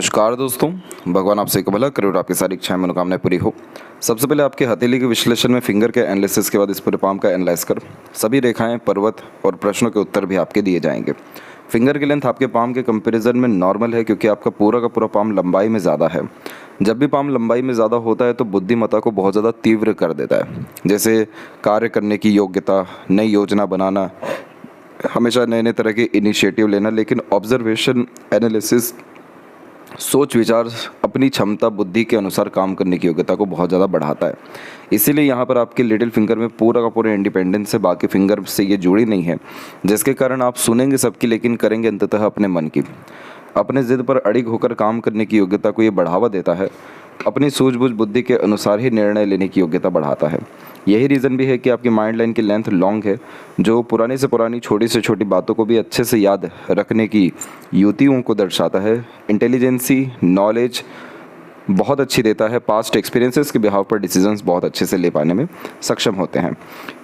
नमस्कार दोस्तों, भगवान आपसे भला करे और आपकी सारी इच्छाएं मनोकामनाएं पूरी हो। सबसे पहले आपके हथेली के विश्लेषण में फिंगर के एनालिसिस के बाद इस पूरे पाम का एनालाइज कर सभी रेखाएं, पर्वत और प्रश्नों के उत्तर भी आपके दिए जाएंगे। फिंगर की लेंथ आपके पाम के कंपैरिजन में नॉर्मल है क्योंकि आपका पूरा का पूरा पाम लंबाई में ज़्यादा है। जब भी पाम लंबाई में ज़्यादा होता है तो बुद्धिमत्ता को बहुत ज़्यादा तीव्र कर देता है, जैसे कार्य करने की योग्यता, नई योजना बनाना, हमेशा नए नए तरह के इनिशिएटिव लेना। लेकिन ऑब्जर्वेशन, एनालिसिस, सोच विचार अपनी क्षमता, बुद्धि के अनुसार काम करने की योग्यता को बहुत ज़्यादा बढ़ाता है। इसीलिए यहाँ पर आपके लिटिल फिंगर में पूरा का पूरा इंडिपेंडेंस है, बाकी फिंगर से ये जुड़ी नहीं है, जिसके कारण आप सुनेंगे सबकी लेकिन करेंगे अंततः अपने मन की। अपने जिद पर अड़िग होकर काम करने की योग्यता को ये बढ़ावा देता है। अपनी सूझबूझ बुद्धि के अनुसार ही निर्णय लेने की योग्यता बढ़ाता है। यही रीज़न भी है कि आपकी माइंड लाइन की लेंथ लॉन्ग है, जो पुरानी से पुरानी छोटी से छोटी बातों को भी अच्छे से याद रखने की युक्तियों को दर्शाता है। इंटेलिजेंसी, नॉलेज बहुत अच्छी देता है। पास्ट एक्सपीरियंसेस के बिहाव पर डिसीजंस बहुत अच्छे से ले पाने में सक्षम होते हैं।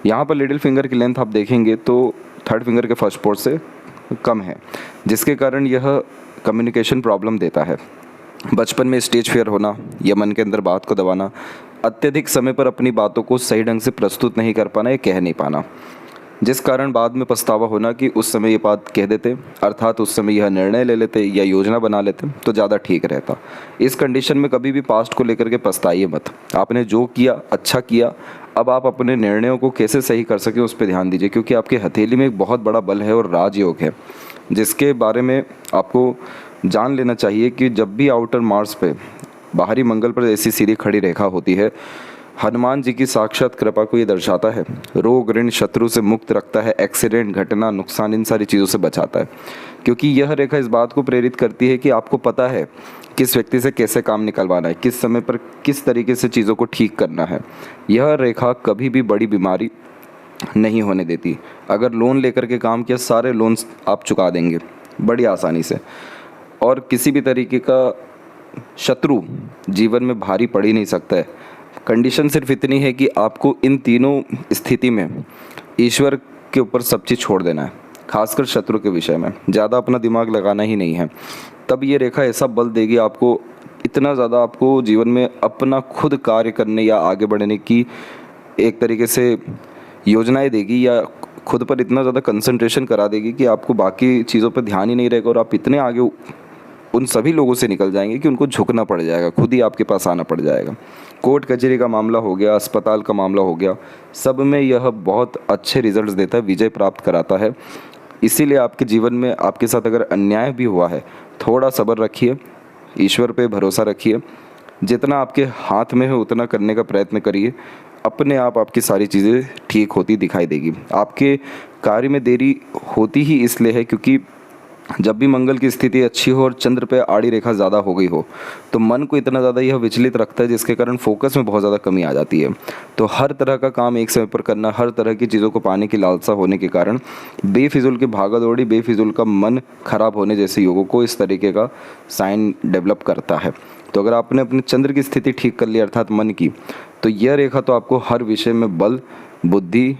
यहाँ पर लिटिल फिंगर की लेंथ आप देखेंगे तो थर्ड फिंगर के फर्स्ट पोर्ट से कम है, जिसके कारण यह कम्युनिकेशन प्रॉब्लम देता है। बचपन में स्टेज फियर होना या मन के अंदर बात को दबाना, अत्यधिक समय पर अपनी बातों को सही ढंग से प्रस्तुत नहीं कर पाना या कह नहीं पाना, जिस कारण बाद में पछतावा होना कि उस समय ये बात कह देते, अर्थात उस समय यह निर्णय ले लेते या योजना बना लेते तो ज़्यादा ठीक रहता। इस कंडीशन में कभी भी पास्ट को लेकर के पछताइए मत। आपने जो किया अच्छा किया, अब आप अपने निर्णयों को कैसे सही कर सकें उस पर ध्यान दीजिए, क्योंकि आपके हथेली में एक बहुत बड़ा बल है और राजयोग है, जिसके बारे में आपको जान लेना चाहिए कि जब भी आउटर मार्स पे, बाहरी मंगल पर ऐसी सीधी खड़ी रेखा होती है, हनुमान जी की साक्षात कृपा को ये दर्शाता है। रोग, ऋण, शत्रु से मुक्त रखता है, एक्सीडेंट, घटना, नुकसान, इन सारी चीज़ों से बचाता है, क्योंकि यह रेखा इस बात को प्रेरित करती है कि आपको पता है किस व्यक्ति से कैसे काम निकलवाना है, किस समय पर किस तरीके से चीज़ों को ठीक करना है। यह रेखा कभी भी बड़ी बीमारी नहीं होने देती। अगर लोन लेकर के काम किया, सारे लोन्स आप चुका देंगे बड़ी आसानी से, और किसी भी तरीके का शत्रु जीवन में भारी पड़ ही नहीं सकता है। कंडीशन सिर्फ इतनी है कि आपको इन तीनों स्थिति में ईश्वर के ऊपर सब चीज़ छोड़ देना है, खासकर शत्रु के विषय में ज़्यादा अपना दिमाग लगाना ही नहीं है। तब ये रेखा ऐसा बल देगी आपको, इतना ज़्यादा आपको जीवन में अपना खुद कार्य करने या आगे बढ़ने की एक तरीके से योजनाएं देगी, या खुद पर इतना ज़्यादा कंसंट्रेशन करा देगी कि आपको बाकी चीज़ों पर ध्यान ही नहीं रहेगा और आप इतने आगे उन सभी लोगों से निकल जाएंगे कि उनको झुकना पड़ जाएगा, खुद ही आपके पास आना पड़ जाएगा। कोर्ट कचहरी का मामला हो गया, अस्पताल का मामला हो गया, सब में यह बहुत अच्छे रिजल्ट्स देता है, विजय प्राप्त कराता है। इसीलिए आपके जीवन में आपके साथ अगर अन्याय भी हुआ है, थोड़ा सब्र रखिए, ईश्वर पे भरोसा रखिए, जितना आपके हाथ में है उतना करने का प्रयत्न करिए। अपने आप आपकी सारी चीज़ें ठीक होती दिखाई देगी। आपके कार्य में देरी होती ही इसलिए है क्योंकि जब भी मंगल की स्थिति अच्छी हो और चंद्र पे आड़ी रेखा ज़्यादा हो गई हो तो मन को इतना ज़्यादा यह विचलित रखता है, जिसके कारण फोकस में बहुत ज़्यादा कमी आ जाती है। तो हर तरह का काम एक समय पर करना, हर तरह की चीज़ों को पाने की लालसा होने के कारण बेफिजुल की भागा दौड़ी, बेफिजुल का मन खराब होने जैसे योगों को इस तरीके का साइन डेवलप करता है। तो अगर आपने अपने चंद्र की स्थिति ठीक कर ली, अर्थात मन की, तो यह रेखा तो आपको हर विषय में बल, बुद्धि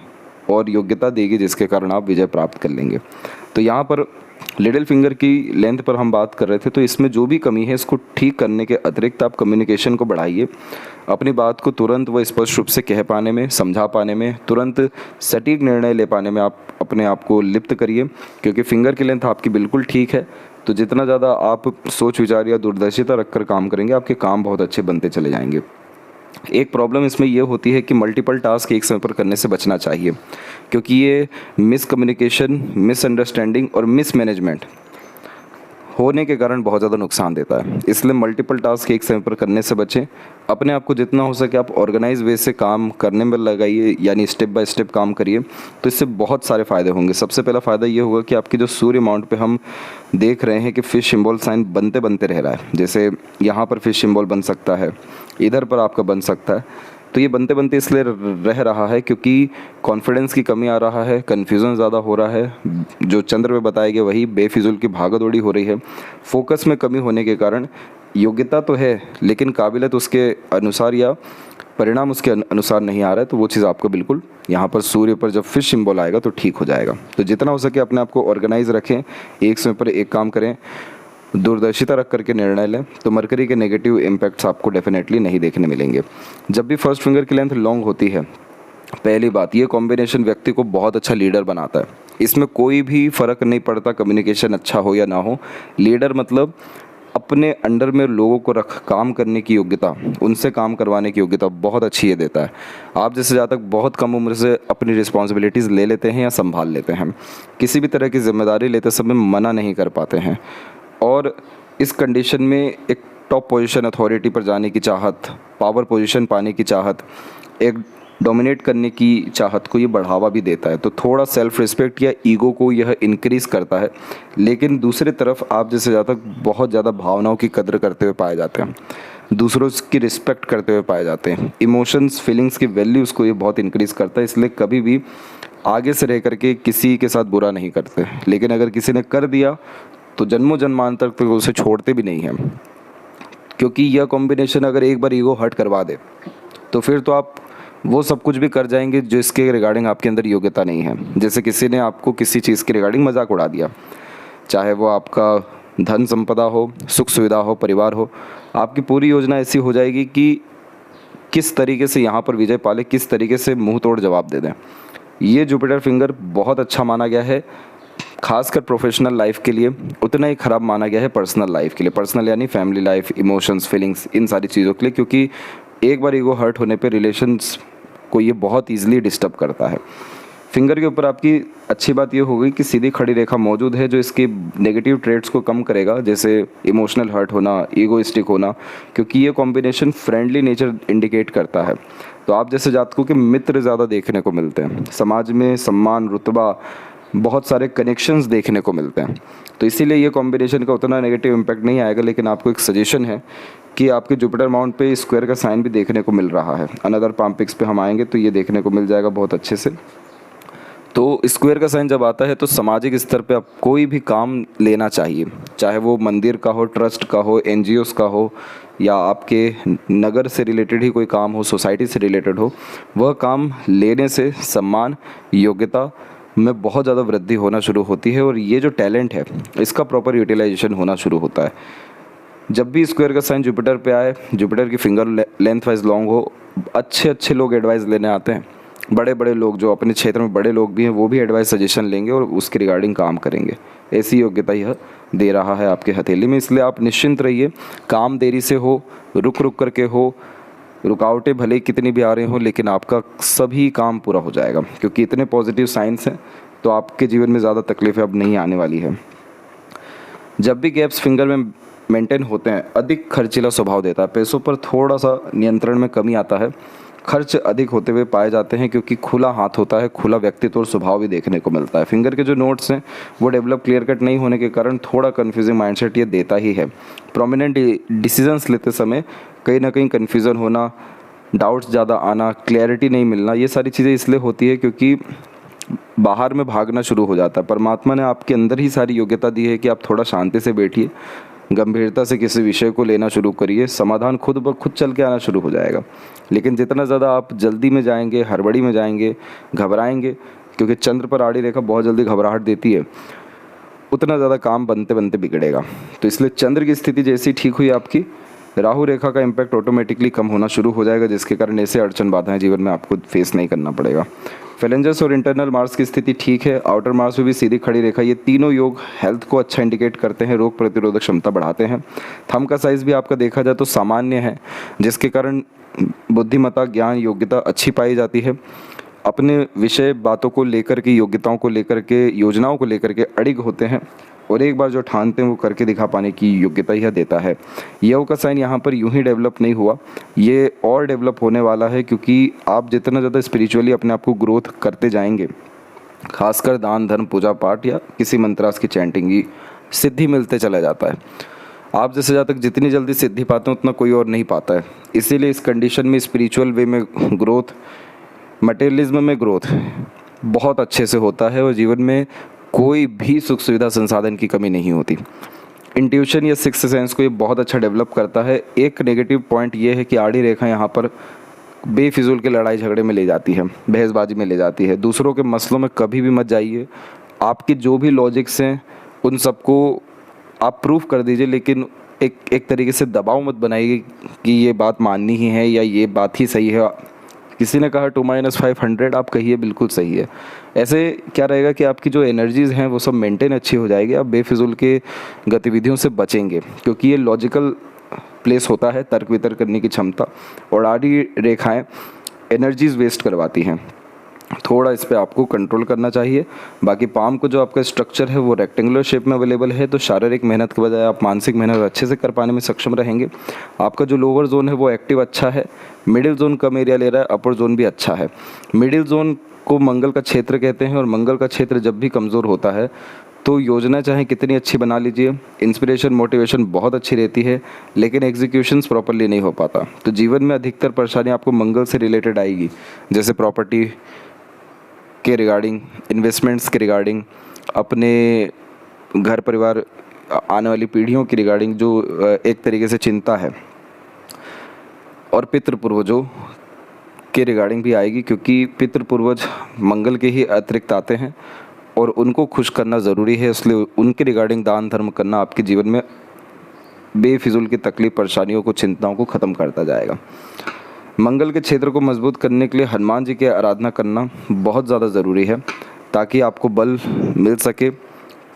और योग्यता देगी, जिसके कारण आप विजय प्राप्त कर लेंगे। तो यहाँ पर लिटिल फिंगर की लेंथ पर हम बात कर रहे थे, तो इसमें जो भी कमी है इसको ठीक करने के अतिरिक्त आप कम्युनिकेशन को बढ़ाइए। अपनी बात को तुरंत व स्पष्ट रूप से कह पाने में, समझा पाने में, तुरंत सटीक निर्णय ले पाने में आप अपने आप को लिप्त करिए, क्योंकि फिंगर की लेंथ आपकी बिल्कुल ठीक है। तो जितना ज़्यादा आप सोच विचार या दूरदर्शिता रखकर काम करेंगे, आपके काम बहुत अच्छे बनते चले जाएंगे। एक प्रॉब्लम इसमें यह होती है कि मल्टीपल टास्क एक समय पर करने से बचना चाहिए, क्योंकि ये मिसकम्युनिकेशन, मिसअंडरस्टैंडिंग और मिसमैनेजमेंट होने के कारण बहुत ज़्यादा नुकसान देता है। इसलिए मल्टीपल टास्क एक समय पर करने से बचें। अपने आप को जितना हो सके आप ऑर्गेनाइज वे से काम करने में लगाइए, यानी स्टेप बाय स्टेप काम करिए, तो इससे बहुत सारे फ़ायदे होंगे। सबसे पहला फ़ायदा ये होगा कि आपकी जो सूर्य माउंट पे हम देख रहे हैं कि फिश सिंबल साइन बनते बनते रह रहा है, जैसे यहाँ पर फिश सिंबल बन सकता है, इधर पर आपका बन सकता है। तो ये बनते बनते इसलिए रह रहा है क्योंकि कॉन्फिडेंस की कमी आ रहा है, कन्फ्यूज़न ज़्यादा हो रहा है, जो चंद्र में बताया गया वही बेफिजुल की भागदौड़ी हो रही है, फोकस में कमी होने के कारण योग्यता तो है लेकिन काबिलियत उसके अनुसार या परिणाम उसके अनुसार नहीं आ रहा है। तो वो चीज़ आपको बिल्कुल यहाँ पर सूर्य पर जब फिश सिंबल आएगा तो ठीक हो जाएगा। तो जितना हो सके अपने आप को ऑर्गेनाइज रखें, एक समय पर एक काम करें, दूरदर्शिता रख करके निर्णय लें तो मरकरी के नेगेटिव इम्पैक्ट्स आपको डेफिनेटली नहीं देखने मिलेंगे। जब भी फर्स्ट फिंगर की लेंथ लॉन्ग होती है, पहली बात, ये कॉम्बिनेशन व्यक्ति को बहुत अच्छा लीडर बनाता है। इसमें कोई भी फ़र्क नहीं पड़ता कम्युनिकेशन अच्छा हो या ना हो। लीडर मतलब अपने अंडर में लोगों को रख काम करने की योग्यता, उनसे काम करवाने की योग्यता बहुत अच्छी ये देता है। आप जैसे ज़्यादा तक बहुत कम उम्र से अपनी रिस्पॉन्सिबिलिटीज़ ले लेते हैं या संभाल लेते हैं, किसी भी तरह की जिम्मेदारी लेते समय मना नहीं कर पाते हैं, और इस कंडीशन में एक टॉप पोजीशन अथॉरिटी पर जाने की चाहत, पावर पोजीशन पाने की चाहत, एक डोमिनेट करने की चाहत को ये बढ़ावा भी देता है। तो थोड़ा सेल्फ रिस्पेक्ट या ईगो को यह इंक्रीज़ करता है। लेकिन दूसरी तरफ आप जैसे ज़्यादा बहुत ज़्यादा भावनाओं की कद्र करते हुए पाए जाते हैं, दूसरों की रिस्पेक्ट करते हुए पाए जाते हैं, इमोशंस फीलिंग्स की वैल्यूज़ को ये बहुत इंक्रीज़ करता है। इसलिए कभी भी आगे से रह करके किसी के साथ बुरा नहीं करते, लेकिन अगर किसी ने कर दिया तो जन्मों जन्मांतर तक उसे छोड़ते भी नहीं हैं। क्योंकि यह कॉम्बिनेशन अगर एक बार ईगो हर्ट करवा दे तो फिर तो आप वो सब कुछ भी कर जाएंगे जो इसके रिगार्डिंग आपके अंदर योग्यता नहीं है। जैसे किसी ने आपको किसी चीज़ के रिगार्डिंग मजाक उड़ा दिया, चाहे वो आपका धन संपदा हो, सुख सुविधा हो, परिवार हो, आपकी पूरी योजना ऐसी हो जाएगी कि किस तरीके से यहाँ पर विजय पाले, किस तरीके से मुंह तोड़ जवाब दे दें। ये जुपिटर फिंगर बहुत अच्छा माना गया है, खासकर प्रोफेशनल लाइफ के लिए, उतना ही ख़राब माना गया है पर्सनल लाइफ के लिए। पर्सनल यानी फैमिली लाइफ, इमोशंस, फीलिंग्स, इन सारी चीज़ों के लिए, क्योंकि एक बार ईगो हर्ट होने पे रिलेशंस को ये बहुत ईजिली डिस्टर्ब करता है। फिंगर के ऊपर आपकी अच्छी बात ये हो गई कि सीधी खड़ी रेखा मौजूद है जो इसके नेगेटिव ट्रेड्स को कम करेगा, जैसे इमोशनल हर्ट होना, ईगोइस्टिक होना, क्योंकि ये कॉम्बिनेशन फ्रेंडली नेचर इंडिकेट करता है। तो आप जैसे जातकों के मित्र ज़्यादा देखने को मिलते हैं, समाज में सम्मान, रुतबा, बहुत सारे कनेक्शंस देखने को मिलते हैं। तो इसीलिए ये कॉम्बिनेशन का उतना नेगेटिव इम्पैक्ट नहीं आएगा। लेकिन आपको एक सजेशन है कि आपके जुपिटर माउंट पे स्क्वायर का साइन भी देखने को मिल रहा है। अनदर पाम पिक्स पे हम आएंगे तो ये देखने को मिल जाएगा बहुत अच्छे से। तो स्क्वायर का साइन जब आता है तो सामाजिक स्तर पे आप कोई भी काम लेना चाहिए, चाहे वो मंदिर का हो, ट्रस्ट का हो, एनजीओस का हो, या आपके नगर से रिलेटेड ही कोई काम हो, सोसाइटी से रिलेटेड हो, वह काम लेने से सम्मान, योग्यता में बहुत ज़्यादा वृद्धि होना शुरू होती है, और ये जो टैलेंट है इसका प्रॉपर यूटिलाइजेशन होना शुरू होता है। जब भी स्क्वायर का साइन जुपिटर पे आए, जुपिटर की फिंगर लेंथ वाइज लॉन्ग हो, अच्छे अच्छे लोग एडवाइस लेने आते हैं। बड़े बड़े लोग जो अपने क्षेत्र में बड़े लोग भी हैं वो भी एडवाइस सजेशन लेंगे और उसके रिगार्डिंग काम करेंगे। ऐसी योग्यता यह दे रहा है आपके हथेली में। इसलिए आप निश्चिंत रहिए, काम देरी से हो, रुक रुक करके हो, रुकावटें भले ही कितनी भी आ रही हो, लेकिन आपका सभी काम पूरा हो जाएगा, क्योंकि इतने पॉजिटिव साइंस हैं। तो आपके जीवन में ज़्यादा तकलीफ़ें अब नहीं आने वाली है। जब भी गैप्स फिंगर में मेंटेन होते हैं, अधिक खर्चीला स्वभाव देता है, पैसों पर थोड़ा सा नियंत्रण में कमी आता है, खर्च अधिक होते हुए पाए जाते हैं, क्योंकि खुला हाथ होता है, खुला व्यक्तित्व और स्वभाव भी देखने को मिलता है। फिंगर के जो नोट्स हैं वो डेवलप क्लियर कट नहीं होने के कारण थोड़ा कन्फ्यूजिंग माइंडसेट ये देता ही है। प्रोमिनेंट डिसीजंस लेते समय कहीं ना कहीं कन्फ्यूज़न होना, डाउट्स ज़्यादा आना, क्लैरिटी नहीं मिलना, ये सारी चीज़ें इसलिए होती है क्योंकि बाहर में भागना शुरू हो जाता है। परमात्मा ने आपके अंदर ही सारी योग्यता दी है कि आप थोड़ा शांति से बैठिए, गंभीरता से किसी विषय को लेना शुरू करिए, समाधान खुद ब खुद चल के आना शुरू हो जाएगा। लेकिन जितना ज़्यादा आप जल्दी में जाएंगे, हड़बड़ी में जाएंगे, घबराएंगे, क्योंकि चंद्र पर आड़ी रेखा बहुत जल्दी घबराहट देती है, उतना ज़्यादा काम बनते बनते बिगड़ेगा। तो इसलिए चंद्र की स्थिति जैसी ठीक हुई आपकी, राहु रेखा का इम्पैक्ट ऑटोमेटिकली कम होना शुरू हो जाएगा, जिसके कारण ऐसे अड़चन बाधाएं जीवन में आपको फेस नहीं करना पड़ेगा। फेलेंजस और इंटरनल मार्स की स्थिति ठीक है, आउटर मार्स में भी सीधी खड़ी रेखा, ये तीनों योग हेल्थ को अच्छा इंडिकेट करते हैं, रोग प्रतिरोधक क्षमता बढ़ाते हैं। थंब का साइज भी आपका देखा जाए तो सामान्य है, जिसके कारण बुद्धिमत्ता, ज्ञान, योग्यता अच्छी पाई जाती है। अपने विषय बातों को लेकर के, योग्यताओं को लेकर के, योजनाओं को लेकर के अड़िग होते हैं, और एक बार जो ठानते हैं वो करके दिखा पाने की योग्यता यह देता है। यह का साइन यहाँ पर यूं ही डेवलप नहीं हुआ, ये और डेवलप होने वाला है, क्योंकि आप जितना ज़्यादा स्पिरिचुअली अपने आप को ग्रोथ करते जाएंगे, खासकर दान, धर्म, पूजा पाठ या किसी मंत्रास की चैंटिंग की सिद्धि मिलते चला जाता है। आप जैसे जातक जितनी जल्दी सिद्धि पाते हैं उतना कोई और नहीं पाता है। इसीलिए इस कंडीशन में स्पिरिचुअल वे में ग्रोथ, मटेरियलिज्म में ग्रोथ बहुत अच्छे से होता है, और जीवन में कोई भी सुख सुविधा संसाधन की कमी नहीं होती। इंट्यूशन या सिक्स्थ सेंस को ये बहुत अच्छा डेवलप करता है। एक नेगेटिव पॉइंट ये है कि आड़ी रेखा यहाँ पर बेफिजूल के लड़ाई झगड़े में ले जाती है, बहसबाजी में ले जाती है। दूसरों के मसलों में कभी भी मत जाइए। आपके जो भी लॉजिक्स हैं उन सबको आप प्रूफ कर दीजिए, लेकिन एक तरीके से दबाव मत बनाइए कि ये बात माननी ही है या ये बात ही सही है। किसी ने कहा 2-500, आप कहिए बिल्कुल सही है। ऐसे क्या रहेगा कि आपकी जो एनर्जीज़ हैं वो सब मेंटेन अच्छी हो जाएगी, आप बेफिजूल के गतिविधियों से बचेंगे, क्योंकि ये लॉजिकल प्लेस होता है, तर्क वितर्क करने की क्षमता, और आड़ी रेखाएं एनर्जीज वेस्ट करवाती हैं। थोड़ा इस पे आपको कंट्रोल करना चाहिए। बाकी पाम को जो आपका स्ट्रक्चर है वो रेक्टेंगुलर शेप में अवेलेबल है, तो शारीरिक मेहनत के बजाय आप मानसिक मेहनत अच्छे से कर पाने में सक्षम रहेंगे। आपका जो लोअर जोन है वो एक्टिव अच्छा है, मिडिल जोन कम एरिया ले रहा है, अपर जोन भी अच्छा है। मिडिल जोन को मंगल का क्षेत्र कहते हैं, और मंगल का क्षेत्र जब भी कमज़ोर होता है तो योजना चाहे कितनी अच्छी बना लीजिए, इंस्पिरेशन मोटिवेशन बहुत अच्छी रहती है, लेकिन एग्जीक्यूशंस प्रॉपरली नहीं हो पाता। तो जीवन में अधिकतर परेशानी आपको मंगल से रिलेटेड आएगी, जैसे प्रॉपर्टी के रिगार्डिंग, इन्वेस्टमेंट्स के रिगार्डिंग, अपने घर परिवार आने वाली पीढ़ियों की रिगार्डिंग जो एक तरीके से चिंता है, और पितृ पूर्वजों के रिगार्डिंग भी आएगी, क्योंकि पितृ पूर्वज मंगल के ही अतिरिक्त आते हैं और उनको खुश करना ज़रूरी है, इसलिए उनके रिगार्डिंग दान धर्म करना आपके जीवन में बेफिजूल की तकलीफ, परेशानियों को, चिंताओं को ख़त्म करता जाएगा। मंगल के क्षेत्र को मजबूत करने के लिए हनुमान जी की आराधना करना बहुत ज़्यादा ज़रूरी है, ताकि आपको बल मिल सके,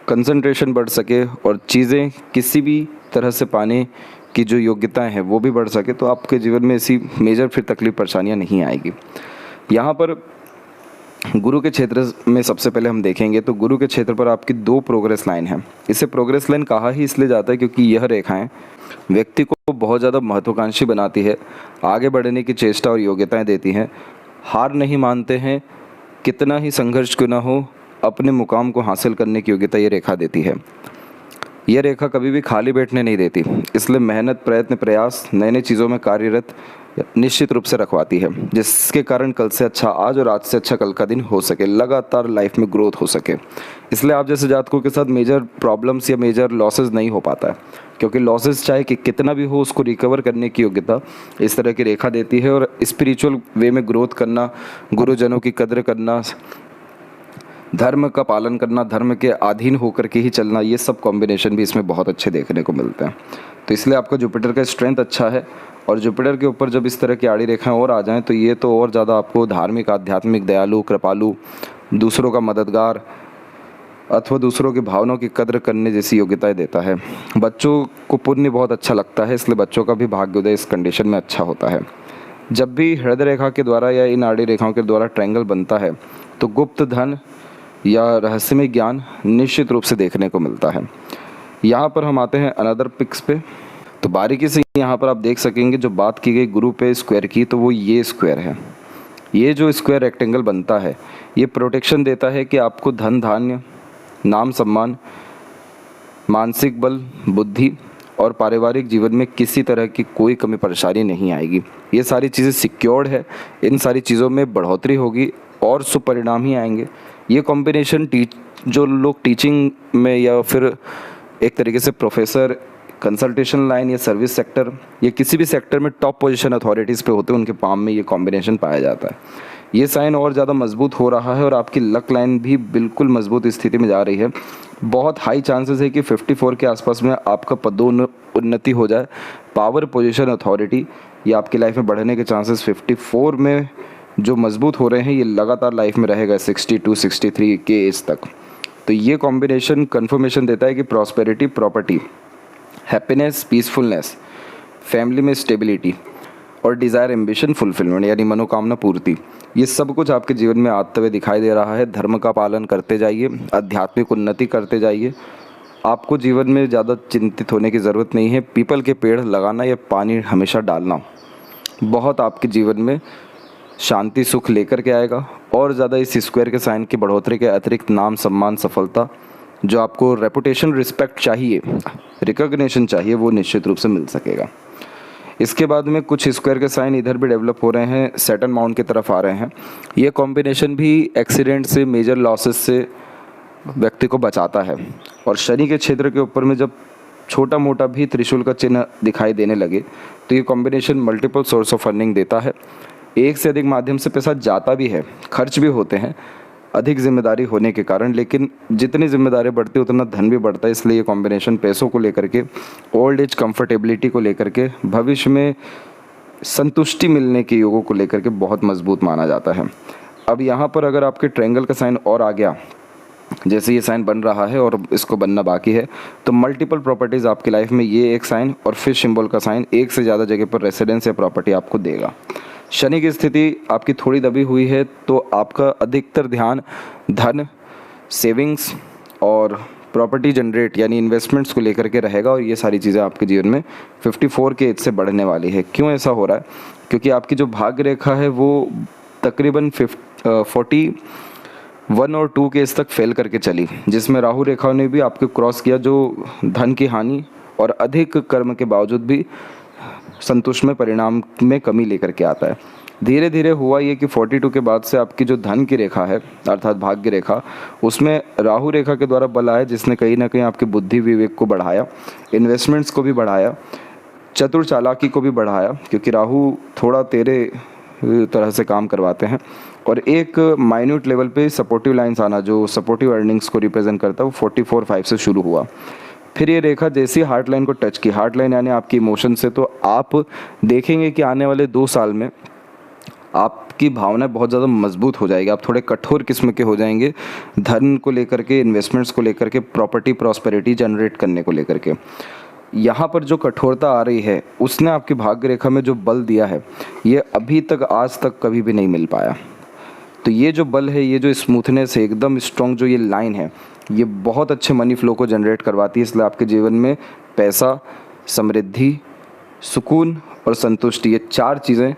कंसंट्रेशन बढ़ सके, और चीज़ें किसी भी तरह से पाने की जो योग्यताएं हैं वो भी बढ़ सके, तो आपके जीवन में ऐसी मेजर फिर तकलीफ परेशानियां नहीं आएगी। यहाँ पर गुरु के क्षेत्र में सबसे पहले हम देखेंगे तो गुरु के क्षेत्र पर आपकी 2 प्रोग्रेस लाइन है। इसे प्रोग्रेस लाइन कहा ही इसलिए जाता है क्योंकि यह रेखाएं व्यक्ति को बहुत ज़्यादा महत्वाकांक्षी बनाती है, आगे बढ़ने की चेष्टा और योग्यताएं देती हैं, हार नहीं मानते हैं, कितना ही संघर्ष क्यों ना हो, अपने मुकाम को हासिल करने की योग्यता ये रेखा देती है। यह रेखा कभी भी खाली बैठने नहीं देती, इसलिए मेहनत, प्रयत्न, प्रयास, नए नई चीज़ों में कार्यरत निश्चित रूप से रखवाती है, जिसके कारण कल से अच्छा आज और आज से अच्छा कल का दिन हो सके, लगातार लाइफ में ग्रोथ हो सके। इसलिए आप जैसे जातकों के साथ मेजर प्रॉब्लम्स या मेजर लॉसेस नहीं हो पाता है, क्योंकि लॉसेस चाहे कि कितना भी हो उसको रिकवर करने की योग्यता इस तरह की रेखा देती है। और स्पिरिचुअल वे में ग्रोथ करना, गुरुजनों की कद्र करना, धर्म का पालन करना, धर्म के अधीन होकर के ही चलना, ये सब कॉम्बिनेशन भी इसमें बहुत अच्छे देखने को मिलते हैं। तो इसलिए आपका जुपिटर का स्ट्रेंथ अच्छा है, और जुपिटर के ऊपर जब इस तरह की आड़ी रेखाएं और आ जाएं तो ये तो और ज़्यादा आपको धार्मिक, आध्यात्मिक, दयालु, कृपालु, दूसरों का मददगार अथवा दूसरों की भावनाओं की कद्र करने जैसी योग्यताएं देता है। बच्चों को पुण्य बहुत अच्छा लगता है, इसलिए बच्चों का भी भाग्योदय इस कंडीशन में अच्छा होता है। जब भी हृदय रेखा के द्वारा या इन आड़ी रेखाओं के द्वारा ट्रायंगल बनता है तो गुप्त धन या रहस्यमय ज्ञान निश्चित रूप से देखने को मिलता है। यहाँ पर हम आते हैं अनदर पिक्स पे, तो बारीकी से यहाँ पर आप देख सकेंगे जो बात की गई गुरु पे स्क्वायर की, तो वो ये स्क्वायर है। ये जो स्क्वायर रेक्टेंगल बनता है ये प्रोटेक्शन देता है कि आपको धन धान्य, नाम सम्मान, मानसिक बल, बुद्धि और पारिवारिक जीवन में किसी तरह की कोई कमी परेशानी नहीं आएगी। ये सारी चीज़ें सिक्योर्ड है, इन सारी चीज़ों में बढ़ोतरी होगी और शुभ परिणाम ही आएंगे। ये कॉम्बिनेशन जो लोग टीचिंग में या फिर एक तरीके से प्रोफेसर, कंसल्टेशन लाइन या सर्विस सेक्टर या किसी भी सेक्टर में टॉप पोजीशन अथॉरिटीज़ पे होते हैं, उनके पाम में ये कॉम्बिनेशन पाया जाता है। ये साइन और ज़्यादा मजबूत हो रहा है और आपकी लक लाइन भी बिल्कुल मजबूत स्थिति में जा रही है। बहुत हाई चांसेस है कि 54 के आसपास में आपका पदोन्नति हो जाए। पावर, पोजीशन, अथॉरिटी ये आपकी लाइफ में बढ़ने के चांसेस 54 में जो मजबूत हो रहे हैं ये लगातार लाइफ में रहेगा 62, 63 के एज तक। तो ये कॉम्बिनेशन कन्फर्मेशन देता है कि prosperity, property, happiness, peacefulness, family में स्टेबिलिटी और डिज़ायर, एम्बिशन, फुलफिलमेंट यानी मनोकामना पूर्ति, ये सब कुछ आपके जीवन में आते हुए दिखाई दे रहा है। धर्म का पालन करते जाइए, आध्यात्मिक उन्नति करते जाइए। आपको जीवन में ज़्यादा चिंतित होने की ज़रूरत नहीं है। पीपल के पेड़ लगाना या पानी हमेशा डालना बहुत आपके जीवन में शांति, सुख लेकर के आएगा। और ज़्यादा इस स्क्वायर के साइन की बढ़ोतरी के अतिरिक्त नाम, सम्मान, सफलता, जो आपको रेपुटेशन, रिस्पेक्ट चाहिए, रिकॉग्निशन चाहिए, वो निश्चित रूप से मिल सकेगा। इसके बाद में कुछ स्क्वायर के साइन इधर भी डेवलप हो रहे हैं, सैटर्न माउंट की तरफ आ रहे हैं। ये कॉम्बिनेशन भी एक्सीडेंट से, मेजर लॉसेस से व्यक्ति को बचाता है। और शनि के क्षेत्र के ऊपर में जब छोटा मोटा भी त्रिशूल का चिन्ह दिखाई देने लगे तो ये combination multiple source of earning देता है। एक से अधिक माध्यम से पैसा जाता भी है, खर्च भी होते हैं, अधिक जिम्मेदारी होने के कारण, लेकिन जितनी जिम्मेदारी बढ़ती है उतना धन भी बढ़ता है। इसलिए ये कॉम्बिनेशन पैसों को लेकर के, ओल्ड एज कंफर्टेबिलिटी को लेकर के, भविष्य में संतुष्टि मिलने के योगों को लेकर के बहुत मजबूत माना जाता है। अब यहाँ पर अगर आपके ट्रायंगल का साइन और आ गया, जैसे ये साइन बन रहा है और इसको बनना बाकी है, तो मल्टीपल प्रॉपर्टीज़ आपकी लाइफ में ये एक साइन और फिश सिंबल का साइन एक से ज़्यादा जगह पर रेसिडेंस या प्रॉपर्टी आपको देगा। शनि की स्थिति आपकी थोड़ी दबी हुई है, तो आपका अधिकतर ध्यान धन, सेविंग्स और प्रॉपर्टी जनरेट यानी इन्वेस्टमेंट्स को लेकर के रहेगा, और ये सारी चीज़ें आपके जीवन में 54 के एज से बढ़ने वाली है। क्यों ऐसा हो रहा है? क्योंकि आपकी जो भाग्य रेखा है वो तकरीबन 41 और 2 के एज तक फेल करके चली, जिसमें राहु रेखा ने भी आपको क्रॉस किया, जो धन की हानि और अधिक कर्म के बावजूद भी संतुष्ट में परिणाम में कमी लेकर के आता है। धीरे धीरे हुआ ये कि 42 के बाद से आपकी जो धन की रेखा है अर्थात भाग्य रेखा, उसमें राहु रेखा के द्वारा बल आया, जिसने कहीं ना कहीं आपकी बुद्धि विवेक को बढ़ाया, इन्वेस्टमेंट्स को भी बढ़ाया, चतुर चालाकी को भी बढ़ाया, क्योंकि राहु थोड़ा तेरे तरह से काम करवाते हैं। और एक माइन्यूट लेवल पे सपोर्टिव लाइंस आना, जो सपोर्टिव अर्निंग्स को रिप्रेजेंट करता है, वो 44.5 से शुरू हुआ। फिर ये रेखा जैसी हार्ट लाइन को टच की, हार्ट लाइन यानी आपकी इमोशन से, तो आप देखेंगे कि आने वाले 2 साल में आपकी भावनाएं बहुत ज़्यादा मजबूत हो जाएगी। आप थोड़े कठोर किस्म के हो जाएंगे धन को लेकर के, इन्वेस्टमेंट्स को लेकर के, प्रॉपर्टी प्रॉस्पेरिटी जनरेट करने को लेकर के। यहाँ पर जो कठोरता आ रही है उसने आपकी भाग्य रेखा में जो बल दिया है, ये अभी तक आज तक कभी भी नहीं मिल पाया। तो ये जो बल है, ये जो स्मूथनेस है, एकदम स्ट्रॉन्ग जो ये लाइन है, ये बहुत अच्छे मनी फ्लो को जनरेट करवाती है। इसलिए आपके जीवन में पैसा, समृद्धि, सुकून और संतुष्टि, ये 4 चीज़ें,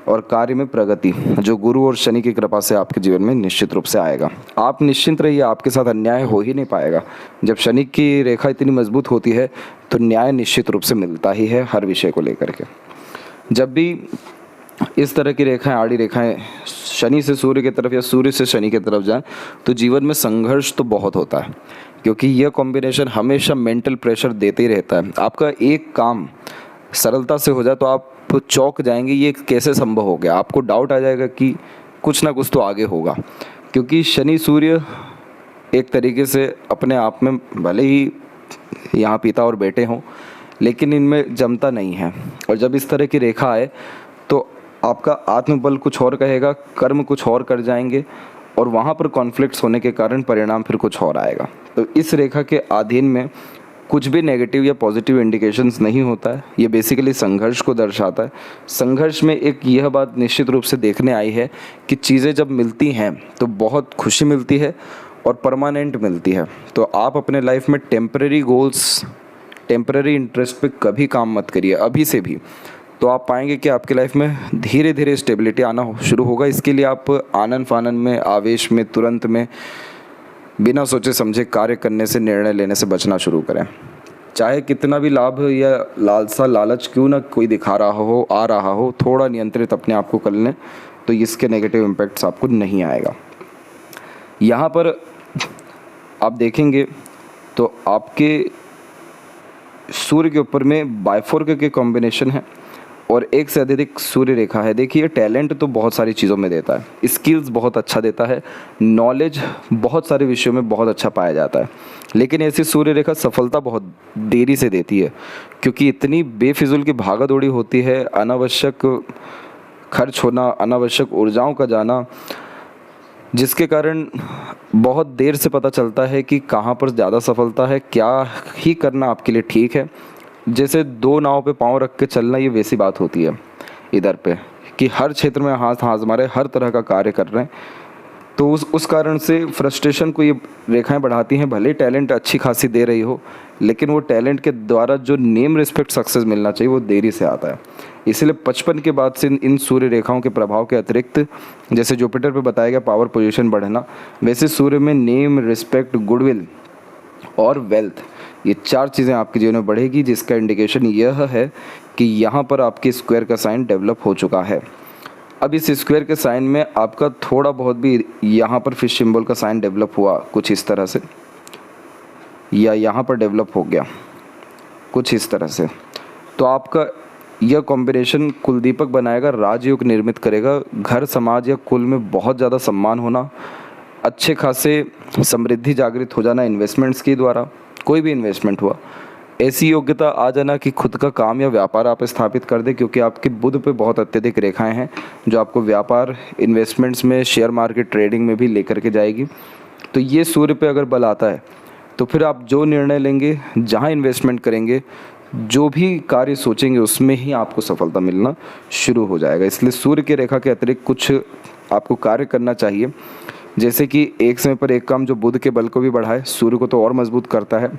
और कार्य में प्रगति, जो गुरु और शनि की कृपा से आपके जीवन में निश्चित रूप से आएगा। आप निश्चिंत रहिए, आपके साथ अन्याय हो ही नहीं पाएगा। जब शनि की रेखा इतनी मजबूत होती है तो न्याय निश्चित रूप से मिलता ही है हर विषय को लेकर के। जब भी इस तरह की रेखाएं, आड़ी रेखाएं शनि से सूर्य की तरफ या सूर्य से शनि की तरफ जाएं, तो जीवन में संघर्ष तो बहुत होता है, क्योंकि यह कॉम्बिनेशन हमेशा मेंटल प्रेशर देते ही रहता है। आपका एक काम सरलता से हो जाए तो आप चौंक जाएंगे, ये कैसे संभव हो गया। आपको डाउट आ जाएगा कि कुछ ना कुछ तो आगे होगा, क्योंकि शनि सूर्य एक तरीके से अपने आप में भले ही यहाँ पिता और बेटे हों, लेकिन इनमें जमता नहीं है। और जब इस तरह की रेखा आए तो आपका आत्मबल कुछ और कहेगा, कर्म कुछ और कर जाएंगे, और वहाँ पर कॉन्फ्लिक्ट्स होने के कारण परिणाम फिर कुछ और आएगा। तो इस रेखा के अधीन में कुछ भी नेगेटिव या पॉजिटिव इंडिकेशंस नहीं होता है। ये बेसिकली संघर्ष को दर्शाता है। संघर्ष में एक यह बात निश्चित रूप से देखने आई है कि चीज़ें जब मिलती हैं तो बहुत खुशी मिलती है और परमानेंट मिलती है। तो आप अपने लाइफ में टेम्पररी गोल्स, टेम्पररी इंटरेस्ट पे कभी काम मत करिए अभी से भी। तो आप पाएंगे कि आपकी लाइफ में धीरे धीरे स्टेबिलिटी आना शुरू होगा। इसके लिए आप आनन फानन में, आवेश में, तुरंत में, बिना सोचे समझे कार्य करने से, निर्णय लेने से बचना शुरू करें। चाहे कितना भी लाभ या लालसा, लालच क्यों ना कोई दिखा रहा हो, आ रहा हो, थोड़ा नियंत्रित अपने आप को कर लें, तो इसके नेगेटिव इम्पैक्ट्स आपको नहीं आएगा। यहाँ पर आप देखेंगे तो आपके सूर्य के ऊपर में बाइफोर्क के कॉम्बिनेशन है और एक से अधिक सूर्य रेखा है। देखिए, टैलेंट तो बहुत सारी चीज़ों में देता है, स्किल्स बहुत अच्छा देता है, नॉलेज बहुत सारे विषयों में बहुत अच्छा पाया जाता है, लेकिन ऐसी सूर्य रेखा सफलता बहुत देरी से देती है, क्योंकि इतनी बेफिजूल की भागा दौड़ी होती है, अनावश्यक खर्च होना, अनावश्यक ऊर्जाओं का जाना, जिसके कारण बहुत देर से पता चलता है कि कहाँ पर ज़्यादा सफलता है, क्या ही करना आपके लिए ठीक है। जैसे 2 नाव पे पाँव रख के चलना, ये वैसी बात होती है इधर पे, कि हर क्षेत्र में हाथ मारे, हर तरह का कार्य कर रहे हैं। तो उस कारण से फ्रस्ट्रेशन को ये रेखाएं बढ़ाती हैं। भले टैलेंट अच्छी खासी दे रही हो, लेकिन वो टैलेंट के द्वारा जो नेम, रिस्पेक्ट, सक्सेस मिलना चाहिए वो देरी से आता है। इसलिए 55 के बाद से इन सूर्य रेखाओं के प्रभाव के अतिरिक्त, जैसे जुपिटर पे बताया गया पावर पोजीशन बढ़ना, वैसे सूर्य में नेम, रिस्पेक्ट, गुडविल और वेल्थ, ये 4 चीज़ें आपके जीवन में बढ़ेगी, जिसका इंडिकेशन यह है कि यहाँ पर आपके स्क्वायर का साइन डेवलप हो चुका है। अब इस स्क्वायर के साइन में आपका थोड़ा बहुत भी यहाँ पर फिश सिंबल का साइन डेवलप हुआ कुछ इस तरह से, या यहाँ पर डेवलप हो गया कुछ इस तरह से, तो आपका यह कॉम्बिनेशन कुलदीपक बनाएगा, राजयोग निर्मित करेगा। घर, समाज या कुल में बहुत ज़्यादा सम्मान होना, अच्छे खासे समृद्धि जागृत हो जाना इन्वेस्टमेंट्स के द्वारा, कोई भी इन्वेस्टमेंट हुआ, ऐसी योग्यता आ जाना कि खुद का काम या व्यापार आप स्थापित कर दें, क्योंकि आपके बुध पे बहुत अत्यधिक रेखाएं हैं जो आपको व्यापार, इन्वेस्टमेंट्स में, शेयर मार्केट, ट्रेडिंग में भी लेकर के जाएगी। तो ये सूर्य पे अगर बल आता है तो फिर आप जो निर्णय लेंगे, जहाँ इन्वेस्टमेंट करेंगे, जो भी कार्य सोचेंगे, उसमें ही आपको सफलता मिलना शुरू हो जाएगा। इसलिए सूर्य की रेखा के अतिरिक्त कुछ आपको कार्य करना चाहिए, जैसे कि एक समय पर एक काम जो बुध के बल को भी बढ़ाए, सूर्य को तो और मजबूत करता है।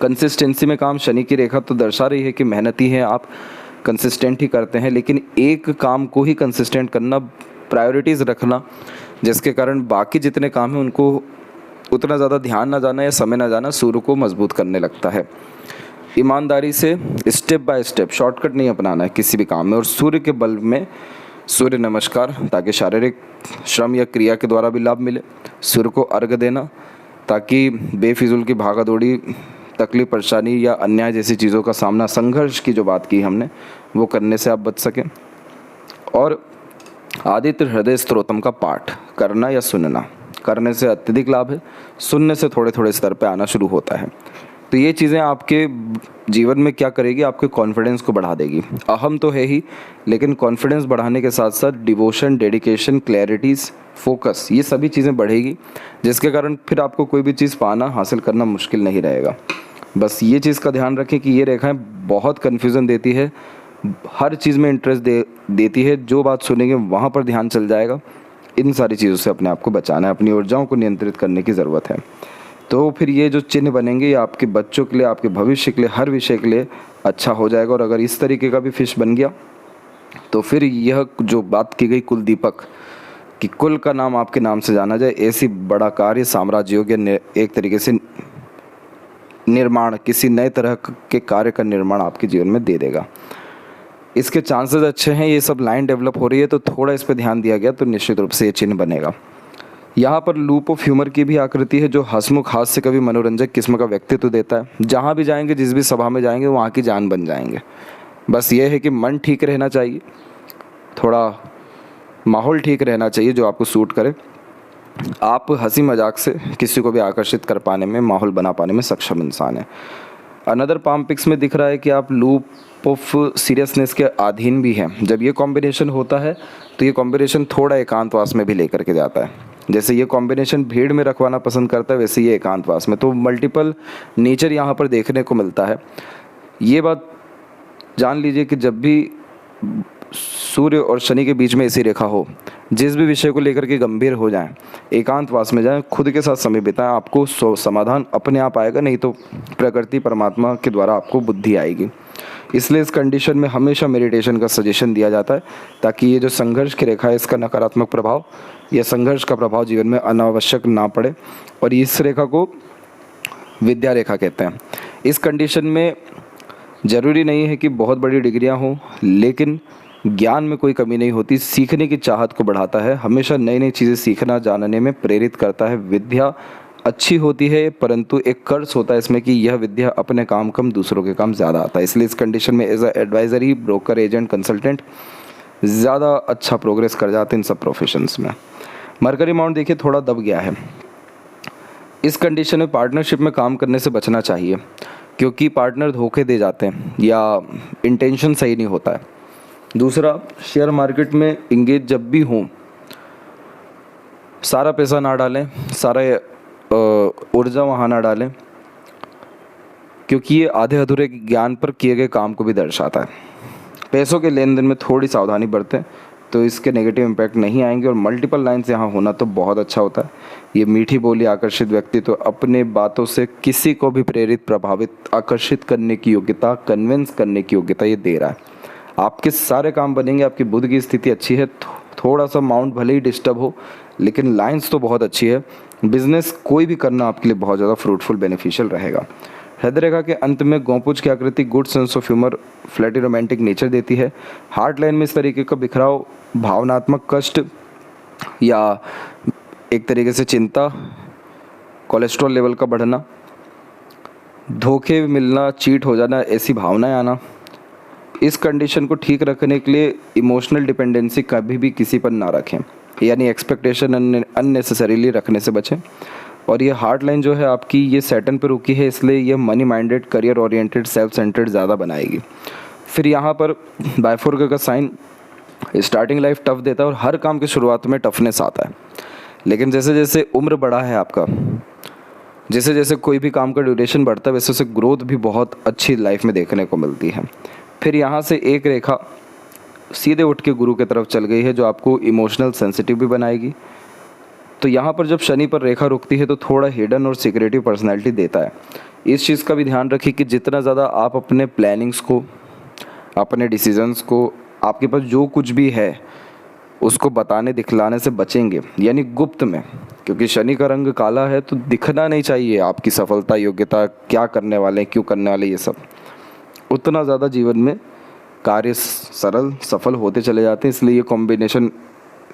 कंसिस्टेंसी में काम, शनि की रेखा तो दर्शा रही है कि मेहनती हैं आप, कंसिस्टेंट ही करते हैं, लेकिन एक काम को ही कंसिस्टेंट करना, प्रायोरिटीज़ रखना, जिसके कारण बाकी जितने काम हैं उनको उतना ज़्यादा ध्यान ना जाना या समय ना जाना, सूर्य को मजबूत करने लगता है। ईमानदारी से स्टेप बाय स्टेप, शॉर्टकट नहीं अपनाना है किसी भी काम में। और सूर्य के बल में सूर्य नमस्कार, ताकि शारीरिक श्रम या क्रिया के द्वारा भी लाभ मिले। सूर्य को अर्घ्य देना, ताकि बेफिजूल की भागा दौड़ी, तकलीफ, परेशानी या अन्याय जैसी चीज़ों का सामना, संघर्ष की जो बात की हमने, वो करने से आप बच सकें। और आदित्य हृदय स्तोत्रम का पाठ करना या सुनना, करने से अत्यधिक लाभ है, सुनने से थोड़े थोड़े स्तर पे आना शुरू होता है। तो ये चीज़ें आपके जीवन में क्या करेगी, आपके कॉन्फिडेंस को बढ़ा देगी। अहम तो है ही, लेकिन कॉन्फिडेंस बढ़ाने के साथ साथ डिवोशन, डेडिकेशन, क्लैरिटीज़, फोकस, ये सभी चीज़ें बढ़ेगी, जिसके कारण फिर आपको कोई भी चीज़ पाना, हासिल करना मुश्किल नहीं रहेगा। बस ये चीज़ का ध्यान रखें कि ये रेखाएं बहुत कन्फ्यूज़न देती है, हर चीज़ में इंटरेस्ट देती है, जो बात सुनेंगे वहाँ पर ध्यान चल जाएगा। इन सारी चीज़ों से अपने आप को बचाना है, अपनी ऊर्जाओं को नियंत्रित करने की ज़रूरत है। तो फिर ये जो चिन्ह बनेंगे, ये आपके बच्चों के लिए, आपके भविष्य के लिए, हर विषय के लिए अच्छा हो जाएगा। और अगर इस तरीके का भी फिश बन गया तो फिर यह जो बात की गई कुल दीपक, कि कुल का नाम आपके नाम से जाना जाए, ऐसी बड़ा कार्य, साम्राज्य योग्य एक तरीके से निर्माण, किसी नए तरह के कार्य का निर्माण आपके जीवन में दे देगा। इसके चांसेस अच्छे हैं। ये सब लाइन डेवलप हो रही है तो थोड़ा इस पर ध्यान दिया गया तो निश्चित रूप से ये चिन्ह बनेगा। यहाँ पर लूप ऑफ ह्यूमर की भी आकृति है, जो हंसमुख, हास्य कवि, मनोरंजक किस्म का व्यक्तित्व देता है। जहाँ भी जाएंगे, जिस भी सभा में जाएंगे, वहाँ की जान बन जाएंगे। बस ये है कि मन ठीक रहना चाहिए, थोड़ा माहौल ठीक रहना चाहिए जो आपको सूट करे। आप हंसी मजाक से किसी को भी आकर्षित कर पाने में, माहौल बना पाने में सक्षम इंसान है। अनदर पाम पिक्स में दिख रहा है कि आप लूप ऑफ सीरियसनेस के अधीन भी हैं। जब ये कॉम्बिनेशन होता है तो ये कॉम्बिनेशन थोड़ा एकांतवास में भी लेकर के जाता है। जैसे ये कॉम्बिनेशन भीड़ में रखवाना पसंद करता है, वैसे ये एकांतवास में, तो मल्टीपल नेचर यहाँ पर देखने को मिलता है। ये बात जान लीजिए कि जब भी सूर्य और शनि के बीच में ऐसी रेखा हो, जिस भी विषय को लेकर के गंभीर हो जाएं, एकांतवास में जाएं, खुद के साथ समय बिताएं, आपको समाधान अपने आप आएगा, नहीं तो प्रकृति, परमात्मा के द्वारा आपको बुद्धि आएगी। इसलिए इस कंडीशन में हमेशा मेडिटेशन का सजेशन दिया जाता है, ताकि ये जो संघर्ष की रेखा है, इसका नकारात्मक प्रभाव या संघर्ष का प्रभाव जीवन में अनावश्यक ना पड़े। और इस रेखा को विद्या रेखा कहते हैं। इस कंडीशन में ज़रूरी नहीं है कि बहुत बड़ी डिग्रियां हों, लेकिन ज्ञान में कोई कमी नहीं होती। सीखने की चाहत को बढ़ाता है, हमेशा नई नई चीज़ें सीखना, जानने में प्रेरित करता है। विद्या अच्छी होती है, परंतु एक कर्ज होता है इसमें कि यह विद्या अपने काम कम, दूसरों के काम ज़्यादा आता है। इसलिए इस कंडीशन में as a advisory, broker, agent, consultant ज़्यादा अच्छा प्रोग्रेस कर जाते हैं इन सब प्रोफेशंस में। मरकरी माउंट देखिए थोड़ा दब गया है। इस कंडीशन में पार्टनरशिप में काम करने से बचना चाहिए, क्योंकि पार्टनर धोखे दे जाते हैं या इंटेंशन सही नहीं होता है। दूसरा, शेयर मार्केट में इंगेज जब भी हों, सारा पैसा ना डालें, सारा ऊर्जा वहाँ ना डालें, क्योंकि ये आधे अधूरे ज्ञान पर किए गए काम को भी दर्शाता है। पैसों के लेन देन में थोड़ी सावधानी बरतें तो इसके नेगेटिव इम्पैक्ट नहीं आएंगे। और मल्टीपल लाइन्स यहाँ होना तो बहुत अच्छा होता है। ये मीठी बोली, आकर्षित व्यक्ति तो अपने बातों से किसी को भी प्रेरित, प्रभावित, आकर्षित करने की योग्यता, कन्विंस करने की योग्यता ये दे रहा है। आपके सारे काम बनेंगे, आपकी बुध की स्थिति अच्छी है। थोड़ा सा माउंट भले ही डिस्टर्ब हो, लेकिन लाइन्स तो बहुत अच्छी है। बिजनेस कोई भी करना आपके लिए बहुत ज़्यादा फ्रूटफुल, बेनिफिशियल रहेगा। हृदय रेखा के अंत में गौपुंज की आकृति good sense of humour, flirty romantic nature देती है। हार्ट लाइन में इस तरीके का बिखराव, भावनात्मक कष्ट या एक तरीके से चिंता, कोलेस्ट्रॉल लेवल का बढ़ना, धोखे मिलना, चीट हो जाना, ऐसी भावनाएं आना, इस कंडीशन को ठीक रखने के लिए इमोशनल डिपेंडेंसी कभी भी किसी पर ना रखें। यानी एक्सपेक्टेशन अननेसेसरीली रखने से बचें। और ये हार्ड लाइन जो है आपकी ये सैटर्न पे रुकी है, इसलिए ये money minded, career oriented, self centred ज़्यादा बनाएगी। फिर यहाँ पर बाइफोरका का साइन स्टार्टिंग लाइफ टफ देता है और हर काम की शुरुआत में टफनेस आता है, लेकिन जैसे जैसे उम्र बढ़ा है आपका, जैसे जैसे कोई भी काम का ड्यूरेशन बढ़ता है, वैसे वैसे ग्रोथ भी बहुत अच्छी लाइफ में देखने को मिलती है। फिर यहाँ से एक रेखा सीधे उठ के गुरु की तरफ चल गई है, जो आपको इमोशनल सेंसिटिव भी बनाएगी। तो यहाँ पर जब शनि पर रेखा रुकती है तो थोड़ा हिडन और सीक्रेटिव पर्सनैलिटी देता है। इस चीज़ का भी ध्यान रखिए कि जितना ज़्यादा आप अपने प्लानिंग्स को, अपने डिसीजंस को, आपके पास जो कुछ भी है उसको बताने दिखलाने से बचेंगे, यानी गुप्त में, क्योंकि शनि का रंग काला है तो दिखना नहीं चाहिए आपकी सफलता, योग्यता, क्या करने वाले हैं, क्यों करने वाले, ये सब। उतना ज़्यादा जीवन में कार्य सरल सफल होते चले जाते हैं, इसलिए ये कॉम्बिनेशन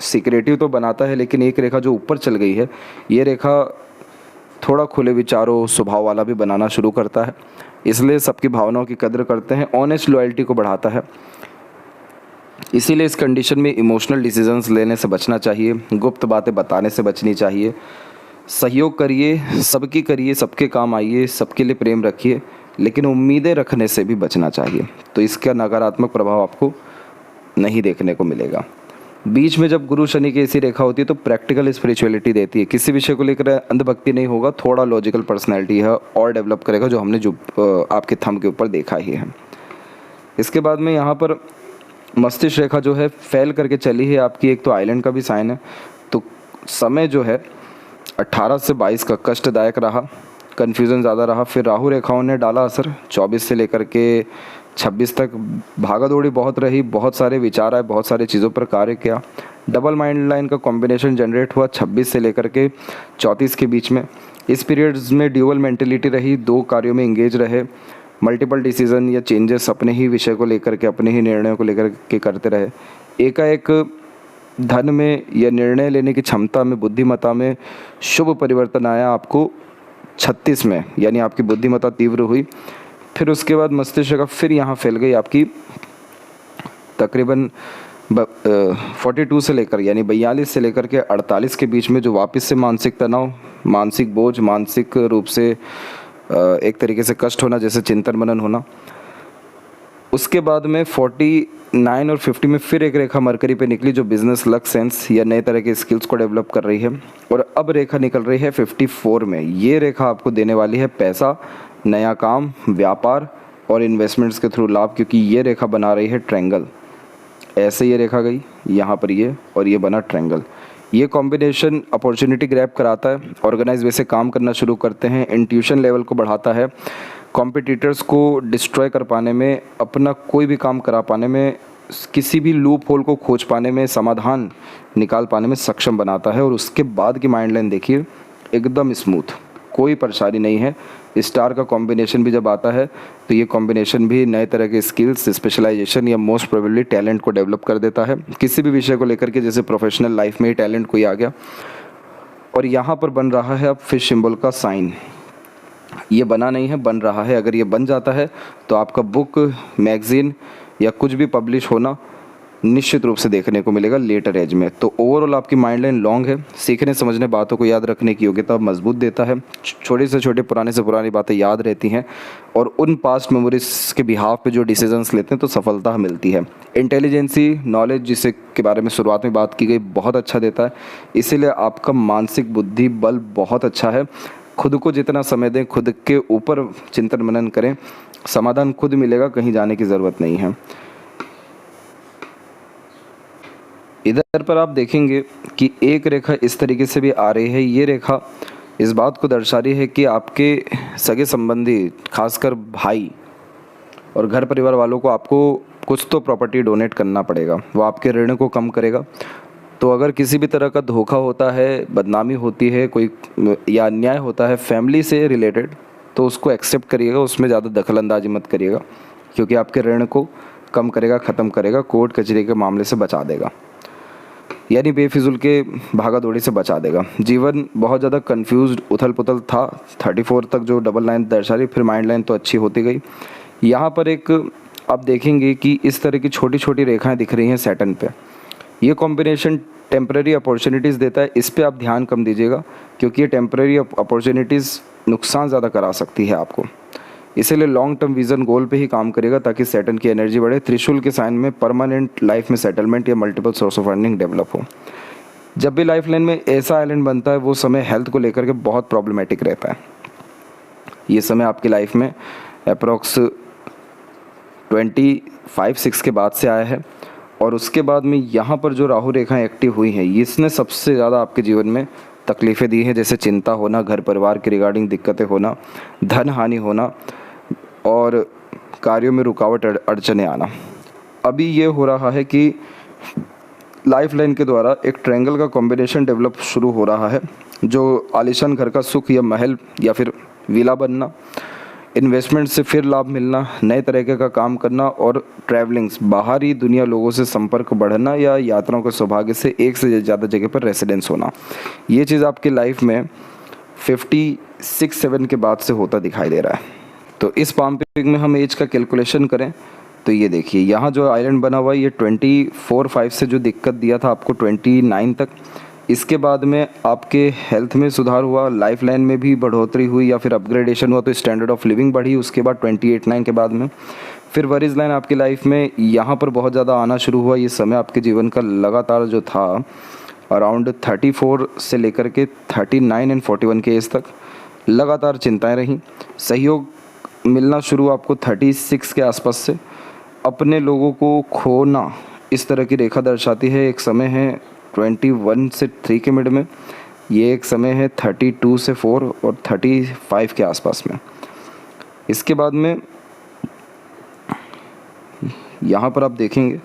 सीक्रेटिव तो बनाता है। लेकिन एक रेखा जो ऊपर चल गई है, ये रेखा थोड़ा खुले विचारों, स्वभाव वाला भी बनाना शुरू करता है, इसलिए सबकी भावनाओं की कदर करते हैं, ऑनेस्ट लॉयल्टी को बढ़ाता है। इसीलिए इस कंडीशन में इमोशनल डिसीजंस लेने से बचना चाहिए, गुप्त बातें बताने से बचनी चाहिए। सहयोग करिए, सबकी करिए, सबके काम आइए, सबके लिए प्रेम रखिए, लेकिन उम्मीदें रखने से भी बचना चाहिए, तो इसका नकारात्मक प्रभाव आपको नहीं देखने को मिलेगा। बीच में जब गुरु शनि की ऐसी रेखा होती है तो प्रैक्टिकल स्पिरिचुअलिटी देती है, किसी विषय को लेकर अंधभक्ति नहीं होगा, थोड़ा लॉजिकल पर्सनैलिटी है और डेवलप करेगा, जो हमने जो आपके थंब के ऊपर देखा ही है। इसके बाद में यहाँ पर मस्तिष्क रेखा जो है फैल करके चली है आपकी, एक तो आइलैंड का भी साइन है, तो समय जो है 18 से 22 का कष्टदायक रहा, कन्फ्यूज़न ज़्यादा रहा। फिर राहु रेखाओं ने डाला असर, 24 से लेकर के 26 तक भागा दौड़ी बहुत रही, बहुत सारे विचार आए, बहुत सारी चीज़ों पर कार्य किया। डबल माइंड लाइन का कॉम्बिनेशन जनरेट हुआ 26 से लेकर के 34 के बीच में। इस पीरियड्स में ड्यूअल मेंटेलिटी रही, दो कार्यों में इंगेज रहे, मल्टीपल डिसीजन या चेंजेस अपने ही विषय को लेकर के, अपने ही निर्णयों को लेकर के करते रहे। एकाएक धन में या निर्णय लेने की क्षमता में, बुद्धिमत्ता में शुभ परिवर्तन आया आपको 36 में, यानी आपकी बुद्धिमत्ता तीव्र हुई। फिर उसके बाद मस्तिष्क रेखा फिर यहाँ फैल गई आपकी तकरीबन 42 से लेकर, यानी 42 से लेकर के 48 के बीच में, जो वापस से मानसिक तनाव, मानसिक बोझ, मानसिक रूप से एक तरीके से कष्ट होना, जैसे चिंतन मनन होना। उसके बाद में 49 और 50 में फिर एक रेखा मरकरी पे निकली, जो बिजनेस, लक, सेंस या नए तरह के स्किल्स को डेवलप कर रही है। और अब रेखा निकल रही है 54 में। ये रेखा आपको देने वाली है पैसा, नया काम, व्यापार और इन्वेस्टमेंट्स के थ्रू लाभ, क्योंकि ये रेखा बना रही है ट्रायंगल। ऐसे ये रेखा गई यहाँ पर ये, और ये बना ट्रायंगल। ये कॉम्बिनेशन अपॉर्चुनिटी ग्रैब कराता है, ऑर्गेनाइज वे से काम करना शुरू करते हैं, इंट्यूशन लेवल को बढ़ाता है, कॉम्पिटिटर्स को डिस्ट्रॉय कर पाने में, अपना कोई भी काम करा पाने में, किसी भी लूप होल को खोज पाने में, समाधान निकाल पाने में सक्षम बनाता है। और उसके बाद की माइंड लाइन देखिए, एकदम स्मूथ, कोई परेशानी नहीं है। स्टार का कॉम्बिनेशन भी जब आता है तो ये कॉम्बिनेशन भी नए तरह के स्किल्स, स्पेशलाइजेशन या मोस्ट प्रोबेबली टैलेंट को डेवलप कर देता है, किसी भी विषय को लेकर के, जैसे प्रोफेशनल लाइफ में ही टैलेंट कोई आ गया। और यहाँ पर बन रहा है अब फिश सिंबल का साइन। ये बना नहीं है, बन रहा है। अगर ये बन जाता है तो आपका बुक, मैगजीन या कुछ भी पब्लिश होना निश्चित रूप से देखने को मिलेगा लेटर एज में। तो ओवरऑल आपकी माइंड लाइन लॉन्ग है, सीखने समझने, बातों को याद रखने की योग्यता मजबूत देता है, छोटे से छोटे, पुराने से पुरानी बातें याद रहती हैं, और उन पास्ट मेमोरीज के बिहाफ पे जो डिसीजंस लेते हैं तो सफलता मिलती है। इंटेलिजेंसी, नॉलेज, जिसे के बारे में शुरुआत में बात की गई, बहुत अच्छा देता है। इसीलिए आपका मानसिक बुद्धि बल बहुत अच्छा है। खुद को जितना समय दें, खुद के ऊपर चिंतन मनन करें, समाधान खुद मिलेगा, कहीं जाने की ज़रूरत नहीं है। इधर पर आप देखेंगे कि एक रेखा इस तरीके से भी आ रही है। ये रेखा इस बात को दर्शा रही है कि आपके सगे संबंधी, खासकर भाई और घर परिवार वालों को आपको कुछ तो प्रॉपर्टी डोनेट करना पड़ेगा, वो आपके ऋण को कम करेगा। तो अगर किसी भी तरह का धोखा होता है, बदनामी होती है, कोई या अन्याय होता है फैमिली से रिलेटेड, तो उसको एक्सेप्ट करिएगा, उसमें ज़्यादा दखल अंदाजी मत करिएगा, क्योंकि आपके ऋण को कम करेगा, ख़त्म करेगा, कोर्ट कचहरी के मामले से बचा देगा, यानी बेफिजुल के भागा दौड़ी से बचा देगा। जीवन बहुत ज़्यादा कंफ्यूज्ड, उथल पुथल था 34 तक, जो डबल लाइन दर्शा रही, फिर माइंड लाइन तो अच्छी होती गई। यहाँ पर एक आप देखेंगे कि इस तरह की छोटी छोटी रेखाएं दिख रही हैं सैटर्न पे। ये कॉम्बिनेशन टेम्पररी अपॉर्चुनिटीज़ देता है, इस पे आप ध्यान कम दीजिएगा क्योंकि ये टेम्पररी अपॉर्चुनिटीज़ नुकसान ज़्यादा करा सकती है आपको। इसीलिए लॉन्ग टर्म विज़न गोल पे ही काम करेगा ताकि सैटर्न की एनर्जी बढ़े, त्रिशूल के साइन में परमानेंट लाइफ में सेटलमेंट या multiple source of earning develop हो। जब भी लाइफ लाइन में ऐसा आइलैंड बनता है वो समय हेल्थ को लेकर के बहुत प्रॉब्लमेटिक रहता है। ये समय आपकी लाइफ में अप्रॉक्स 25-6 के बाद से आया है और उसके बाद में यहाँ पर जो राहु रेखाएं एक्टिव हुई हैं इसने सबसे ज़्यादा आपके जीवन में तकलीफ़ें दी हैं, जैसे चिंता होना, घर परिवार के रिगार्डिंग दिक्कतें होना, धन हानि होना और कार्यों में रुकावट अड़चने आना। अभी ये हो रहा है कि लाइफ लाइन के द्वारा एक ट्रायंगल का कॉम्बिनेशन डेवलप शुरू हो रहा है, जो आलीशान घर का सुख या महल या फिर विला बनना, इन्वेस्टमेंट से फिर लाभ मिलना, नए तरीके का काम करना और ट्रैवलिंग्स, बाहरी दुनिया लोगों से संपर्क बढ़ना या यात्राओं के सौभाग्य से एक से ज़्यादा जगह पर रेसिडेंस होना। ये चीज़ आपकी लाइफ में 56-7 के बाद से होता दिखाई दे रहा है। तो इस पाम पिग में हम एज का कैलकुलेशन करें तो ये देखिए यहाँ जो आइलैंड बना हुआ है ये 24-5 से जो दिक्कत दिया था आपको 29 तक, इसके बाद में आपके हेल्थ में सुधार हुआ, लाइफ लाइन में भी बढ़ोतरी हुई या फिर अपग्रेडेशन हुआ तो स्टैंडर्ड ऑफ लिविंग बढ़ी। उसके बाद 28-9 के बाद में फिर वरीज लाइन आपकी लाइफ में यहाँ पर बहुत ज़्यादा आना शुरू हुआ। ये समय आपके जीवन का लगातार जो था अराउंड 34 से लेकर के 39 एंड 41 के एज तक लगातार चिंताएँ रहीं। सहयोग मिलना शुरू आपको 36 के आसपास से। अपने लोगों को खोना इस तरह की रेखा दर्शाती है। एक समय है 21 से 3 के मिड में, ये एक समय है 32 से 4 और 35 के आसपास में। इसके बाद में यहाँ पर आप देखेंगे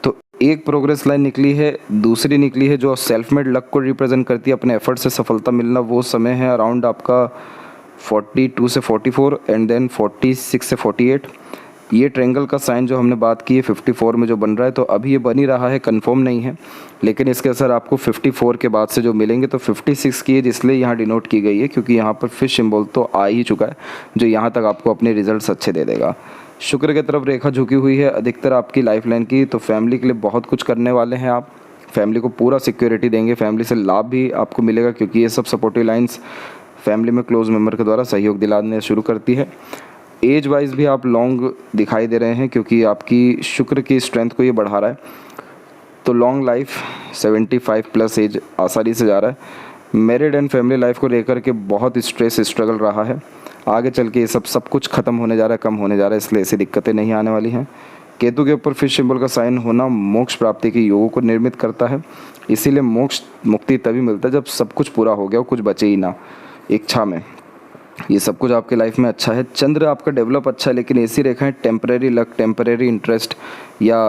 तो एक प्रोग्रेस लाइन निकली है, दूसरी निकली है जो सेल्फ मेड लक को रिप्रेजेंट करती है, अपने एफर्ट से सफलता मिलना। वो समय है अराउंड आपका 42 से 44 एंड देन 46 से 48। ये ट्रायंगल का साइन जो हमने बात की है 54 में जो बन रहा है, तो अभी ये बन ही रहा है, कंफर्म नहीं है, लेकिन इसके असर आपको 54 के बाद से जो मिलेंगे। तो 56 की एज इसलिए यहाँ डिनोट की गई है क्योंकि यहाँ पर फिश सिंबल तो आ ही चुका है जो यहाँ तक आपको अपने रिजल्ट्स अच्छे दे देगा। शुक्र की तरफ रेखा झुकी हुई है अधिकतर आपकी लाइफ लाइन की, तो फैमिली के लिए बहुत कुछ करने वाले हैं आप। फैमिली को पूरा सिक्योरिटी देंगे, फैमिली से लाभ भी आपको मिलेगा क्योंकि ये सब सपोर्टिव लाइन्स फैमिली में क्लोज मेंबर के द्वारा सहयोग दिलाने शुरू करती है। एज वाइज भी आप लॉन्ग दिखाई दे रहे हैं क्योंकि आपकी शुक्र की स्ट्रेंथ को ये बढ़ा रहा है, तो लॉन्ग लाइफ 75 प्लस एज आसानी से जा रहा है। मैरिड एंड फैमिली लाइफ को लेकर के बहुत स्ट्रेस स्ट्रगल रहा है, आगे चल के ये सब कुछ ख़त्म होने जा रहा है, कम होने जा रहा है, इसलिए ऐसी दिक्कतें नहीं आने वाली हैं। केतु के ऊपर फिश सिंबल का साइन होना मोक्ष प्राप्ति के योगों को निर्मित करता है, इसीलिए मोक्ष मुक्ति तभी मिलता है जब सब कुछ पूरा हो गया हो, कुछ बचे ही ना इच्छा में। ये सब कुछ आपके लाइफ में अच्छा है। चंद्र आपका डेवलप अच्छा है, लेकिन ऐसी रेखाएं टेम्परेरी लक, टेम्परेरी इंटरेस्ट या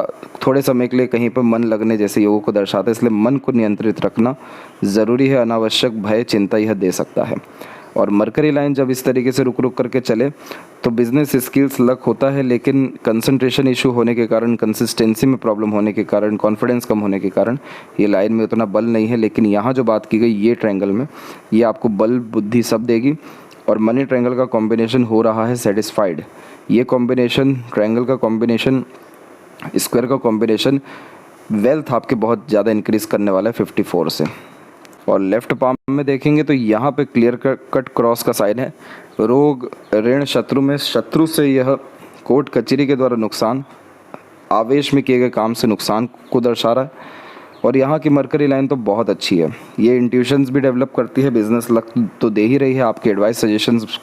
थोड़े समय के लिए कहीं पर मन लगने जैसे योगों को दर्शाता है, इसलिए मन को नियंत्रित रखना ज़रूरी है। अनावश्यक भय चिंता यह दे सकता है। और मरकरी लाइन जब इस तरीके से रुक रुक करके चले तो बिजनेस स्किल्स लक होता है, लेकिन कंसंट्रेशन इशू होने के कारण, कंसिस्टेंसी में प्रॉब्लम होने के कारण, कॉन्फिडेंस कम होने के कारण ये लाइन में उतना बल नहीं है। लेकिन यहाँ जो बात की गई ये ट्रायंगल में ये आपको बल बुद्धि सब देगी। और मनी ट्रायंगल का कॉम्बिनेशन हो रहा है सेटिस्फाइड। ये कॉम्बिनेशन ट्रायंगल का कॉम्बिनेशन, स्क्वायर का कॉम्बिनेशन वेल्थ आपके बहुत ज़्यादा इंक्रीज़ करने वाला है 54 से। और लेफ्ट पाम में देखेंगे तो यहाँ पे क्लियर कट क्रॉस का साइन है। रोग, ऋण, शत्रु में शत्रु से यह कोर्ट कचहरी के द्वारा नुकसान, आवेश में किए गए काम से नुकसान को दर्शा रहा है। और यहाँ की मरकरी लाइन तो बहुत अच्छी है, ये इंट्यूशंस भी डेवलप करती है, बिजनेस लक तो दे ही रही है, आपके एडवाइस सजेशंस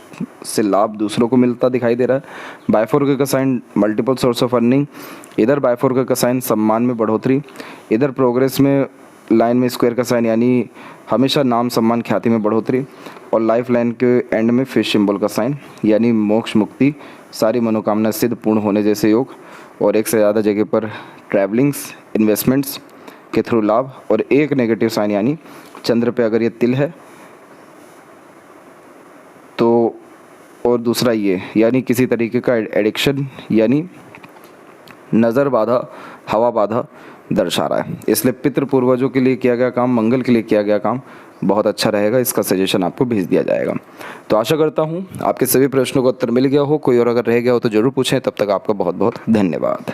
से लाभ दूसरों को मिलता दिखाई दे रहा है। बायफोर्क का sign multiple source of earning, इधर बायफोर्क का साइन सम्मान में बढ़ोतरी, इधर प्रोग्रेस में लाइन में स्क्वायर का साइन यानी हमेशा नाम सम्मान ख्याति में बढ़ोतरी, और लाइफ लाइन के एंड में फिश सिंबल का साइन यानी मोक्ष मुक्ति, सारी मनोकामना सिद्ध पूर्ण होने जैसे योग, और एक से ज़्यादा जगह पर ट्रैवलिंग्स, इन्वेस्टमेंट्स के थ्रू लाभ। और एक नेगेटिव साइन यानी चंद्र पे अगर ये तिल है तो, और दूसरा ये यानी किसी तरीके का एडिक्शन यानी नज़र बाधा, हवा बाधा दर्शा रहा है। इसलिए पितृ पूर्वजों के लिए किया गया काम, मंगल के लिए किया गया काम बहुत अच्छा रहेगा, इसका सजेशन आपको भेज दिया जाएगा। तो आशा करता हूँ आपके सभी प्रश्नों का उत्तर मिल गया हो, कोई और अगर रह गया हो तो ज़रूर पूछें। तब तक आपका बहुत बहुत धन्यवाद।